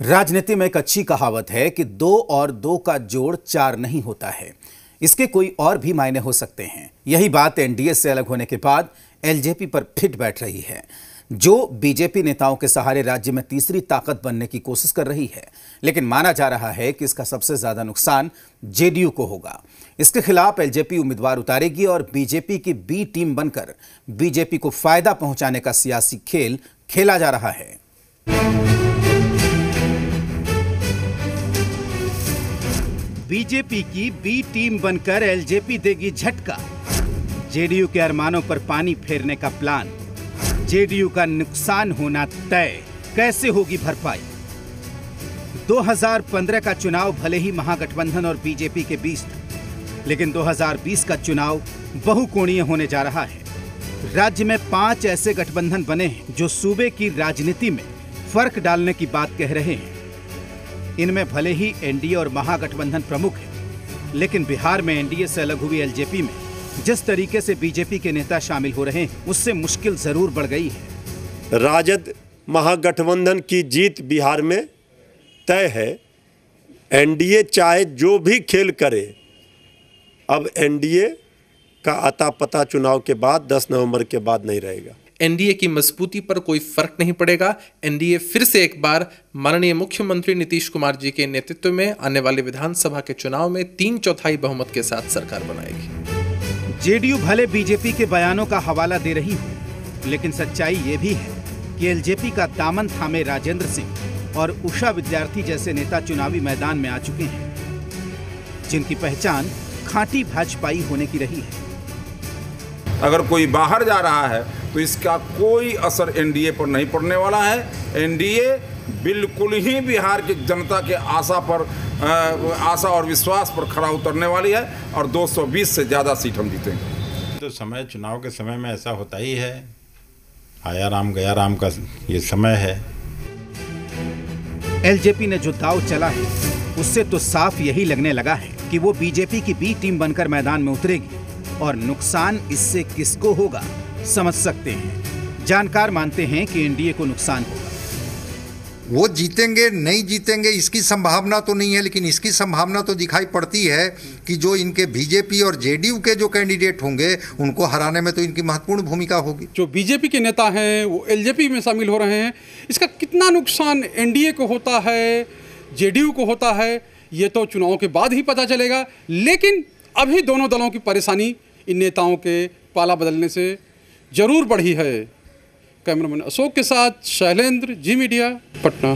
राजनीति में एक अच्छी कहावत है कि 2 और 2 का जोड़ 4 नहीं होता है। इसके कोई और भी मायने हो सकते हैं। यही बात एनडीए से अलग होने के बाद एलजेपी पर फिट बैठ रही है, जो बीजेपी नेताओं के सहारे राज्य में तीसरी ताकत बनने की कोशिश कर रही है। लेकिन माना जा रहा है कि इसका सबसे ज्यादा नुकसान जेडीयू को होगा। इसके खिलाफ एलजेपी उम्मीदवार उतारेगी और बीजेपी की बी टीम बनकर बीजेपी को फायदा पहुंचाने का सियासी खेल खेला जा रहा है। बीजेपी की बी टीम बनकर एलजेपी देगी झटका। जेडीयू के अरमानों पर पानी फेरने का प्लान। जेडीयू का नुकसान होना तय। कैसे होगी भरपाई? 2015 का चुनाव भले ही महागठबंधन और बीजेपी के बीच था, लेकिन 2020 का चुनाव बहुकोणीय होने जा रहा है। राज्य में 5 ऐसे गठबंधन बने हैं जो सूबे की राजनीति में फर्क डालने की बात कह रहे हैं। इनमें भले ही एनडीए और महागठबंधन प्रमुख है, लेकिन बिहार में एनडीए से अलग हुई एलजेपी में जिस तरीके से बीजेपी के नेता शामिल हो रहे हैं, उससे मुश्किल जरूर बढ़ गई है। राजद महागठबंधन की जीत बिहार में तय है। एनडीए चाहे जो भी खेल करे, अब एनडीए का अता पता चुनाव के बाद 10 नवंबर के बाद नहीं रहेगा। एनडीए की मजबूती पर कोई फर्क नहीं पड़ेगा। एनडीए फिर से एक बार माननीय मुख्यमंत्री नीतीश कुमार जी के नेतृत्व में आने वाले विधानसभा के चुनाव में 3/4 बहुमत के साथ सरकार बनाएगी। जेडीयू भले बीजेपी के बयानों का हवाला दे रही हो, लेकिन सच्चाई ये भी है कि एलजेपी का दामन थामे राजेंद्र सिंह और उषा विद्यार्थी जैसे नेता चुनावी मैदान में आ चुके हैं, जिनकी पहचान खांटी भाजपाई होने की रही है। अगर कोई बाहर जा रहा है तो इसका कोई असर एनडीए पर नहीं पड़ने वाला है। एनडीए बिल्कुल ही बिहार की जनता के आशा और विश्वास पर खरा उतरने वाली है और 220 से ज़्यादा सीट हम जीतेंगे। तो समय चुनाव के समय में ऐसा होता ही है। आया राम गया राम का ये समय है। एलजेपी ने जो दांव चला है, उससे तो साफ यही लगने लगा है कि वो बीजेपी की बी टीम बनकर मैदान में उतरेगी और नुकसान इससे किसको होगा समझ सकते हैं। जानकार मानते हैं कि एनडीए को नुकसान होगा। वो जीतेंगे नहीं जीतेंगे इसकी संभावना तो नहीं है, लेकिन इसकी संभावना तो दिखाई पड़ती है कि जो इनके बीजेपी और जेडीयू के जो कैंडिडेट होंगे उनको हराने में तो इनकी महत्वपूर्ण भूमिका होगी। जो बीजेपी के नेता हैं वो एलजेपी में शामिल हो रहे हैं। इसका कितना नुकसान एनडीए को होता है, जेडीयू को होता है, ये तो चुनाव के बाद ही पता चलेगा। लेकिन अभी दोनों दलों की परेशानी इन नेताओं के पाला बदलने से जरूर बढ़ी है। कैमरामैन अशोक के साथ शैलेंद्र, जी मीडिया, पटना।